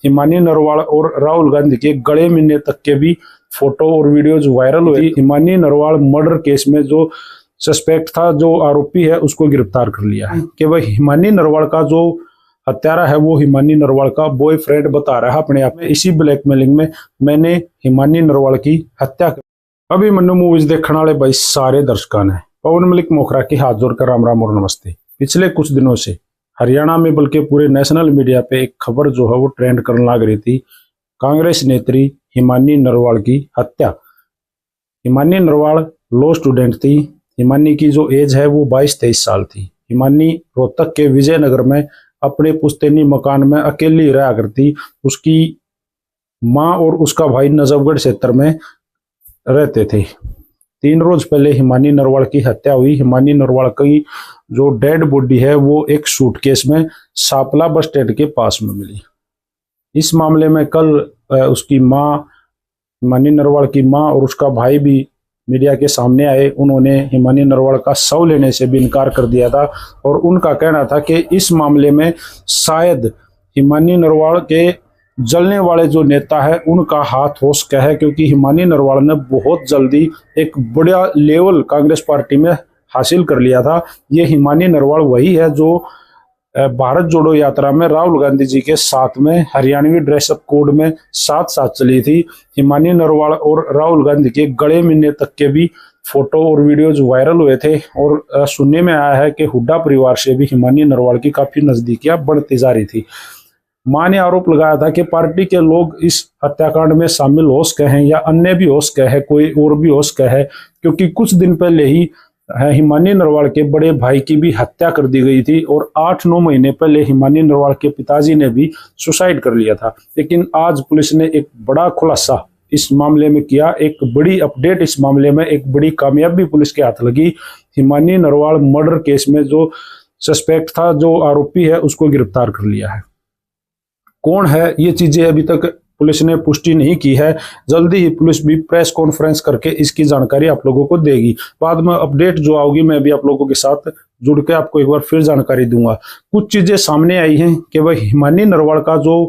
हिमानी नरवाल और राहुल गांधी के गले मिलने तक के भी फोटो और वीडियोज वायरल हुई। हिमानी नरवाल मर्डर केस में जो सस्पेक्ट था, जो आरोपी है, उसको गिरफ्तार कर लिया है कि वह हिमानी नरवाल का जो हत्यारा है वो हिमानी नरवाल का बॉयफ्रेंड बता रहा है अपने आप में। इसी ब्लैकमेलिंग में मैंने हिमानी नरवाल की हत्या कर। अभिमन्यु मूवीज देखने वाले भाई सारे दर्शकों ने पवन मलिक मोखरा की हाथ जोड़कर राम राम और नमस्ते। पिछले कुछ दिनों से हरियाणा में बल्कि पूरे नेशनल मीडिया पे एक खबर जो है वो ट्रेंड करने लग रही थी, कांग्रेस नेत्री हिमानी नरवाल की हत्या। हिमानी नरवाल लॉ स्टूडेंट थी। हिमानी की जो एज है वो 22-23 साल थी। हिमानी रोहतक के विजयनगर में अपने पुश्तैनी मकान में अकेली रहा करती। उसकी माँ और उसका भाई नजफगढ़ क्षेत्र में रहते थे। 3 रोज पहले हिमानी नरवाल की हत्या हुई। हिमानी नरवाल की जो डेड बॉडी है वो एक सूटकेस में सापला बस स्टैंड के पास में मिली। इस मामले में कल उसकी माँ, हिमानी नरवाल की माँ और उसका भाई भी मीडिया के सामने आए। उन्होंने हिमानी नरवाल का शव लेने से भी इनकार कर दिया था और उनका कहना था कि इस मामले में शायद हिमानी नरवाल के जलने वाले जो नेता है उनका हाथ हो सकता है, क्योंकि हिमानी नरवाल ने बहुत जल्दी एक बड़ा लेवल कांग्रेस पार्टी में हासिल कर लिया था। ये हिमानी नरवाल वही है जो भारत जोड़ो यात्रा में राहुल गांधी जी के साथ में हरियाणवी ड्रेसअप कोड में साथ साथ चली थी। हिमानी नरवाल और राहुल गांधी के गले मिलने तक के भी फोटो और वीडियोज वायरल हुए थे और सुनने में आया है कि हुड्डा परिवार से भी हिमानी नरवाल की काफी नजदीकियां बढ़ती जा रही थी। मां ने आरोप लगाया था कि पार्टी के लोग इस हत्याकांड में शामिल हो सके हैं या अन्य भी हो सके हैं, कोई और भी हो सके है, क्योंकि कुछ दिन पहले ही हिमानी नरवाल के बड़े भाई की भी हत्या कर दी गई थी और 8-9 महीने पहले हिमानी नरवाल के पिताजी ने भी सुसाइड कर लिया था। लेकिन आज पुलिस ने एक बड़ा खुलासा इस मामले में किया, एक बड़ी अपडेट इस मामले में, एक बड़ी कामयाबी पुलिस के हाथ लगी। हिमानी नरवाल मर्डर केस में जो सस्पेक्ट था, जो आरोपी है, उसको गिरफ्तार कर लिया है। कौन है ये चीजें अभी तक पुलिस ने पुष्टि नहीं की है। जल्दी ही पुलिस भी प्रेस कॉन्फ्रेंस करके इसकी जानकारी आप लोगों को देगी। बाद में अपडेट जो आओगी मैं भी आप लोगों के साथ जुड़ के आपको एक बार फिर जानकारी दूंगा। कुछ चीजें सामने आई हैं कि वह हिमानी नरवाल का जो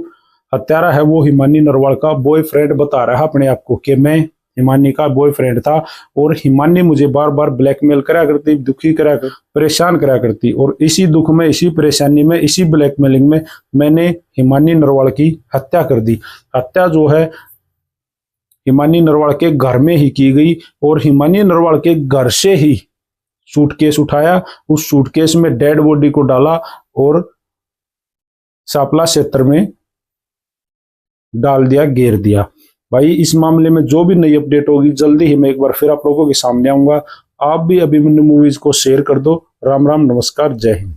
हत्यारा है वो हिमानी नरवाल का बॉयफ्रेंड बता रहा है अपने आप को कि मैं हिमानी का बॉयफ्रेंड था और हिमानी मुझे बार बार ब्लैकमेल करा करती, दुखी करा करती, परेशान करा करती और इसी दुख में, इसी परेशानी में, इसी ब्लैकमेलिंग में मैंने हिमानी नरवाल की हत्या कर दी। हत्या जो है हिमानी नरवाल के घर में ही की गई और हिमानी नरवाल के घर से ही सूटकेस उठाया, उस सूटकेस में डेड बॉडी को डाला और सापला क्षेत्र में डाल दिया, घेर दिया। भाई इस मामले में जो भी नई अपडेट होगी जल्दी ही मैं एक बार फिर आप लोगों के सामने आऊंगा। आप भी अभिमन्यु मूवीज को शेयर कर दो। राम राम, नमस्कार, जय हिंद।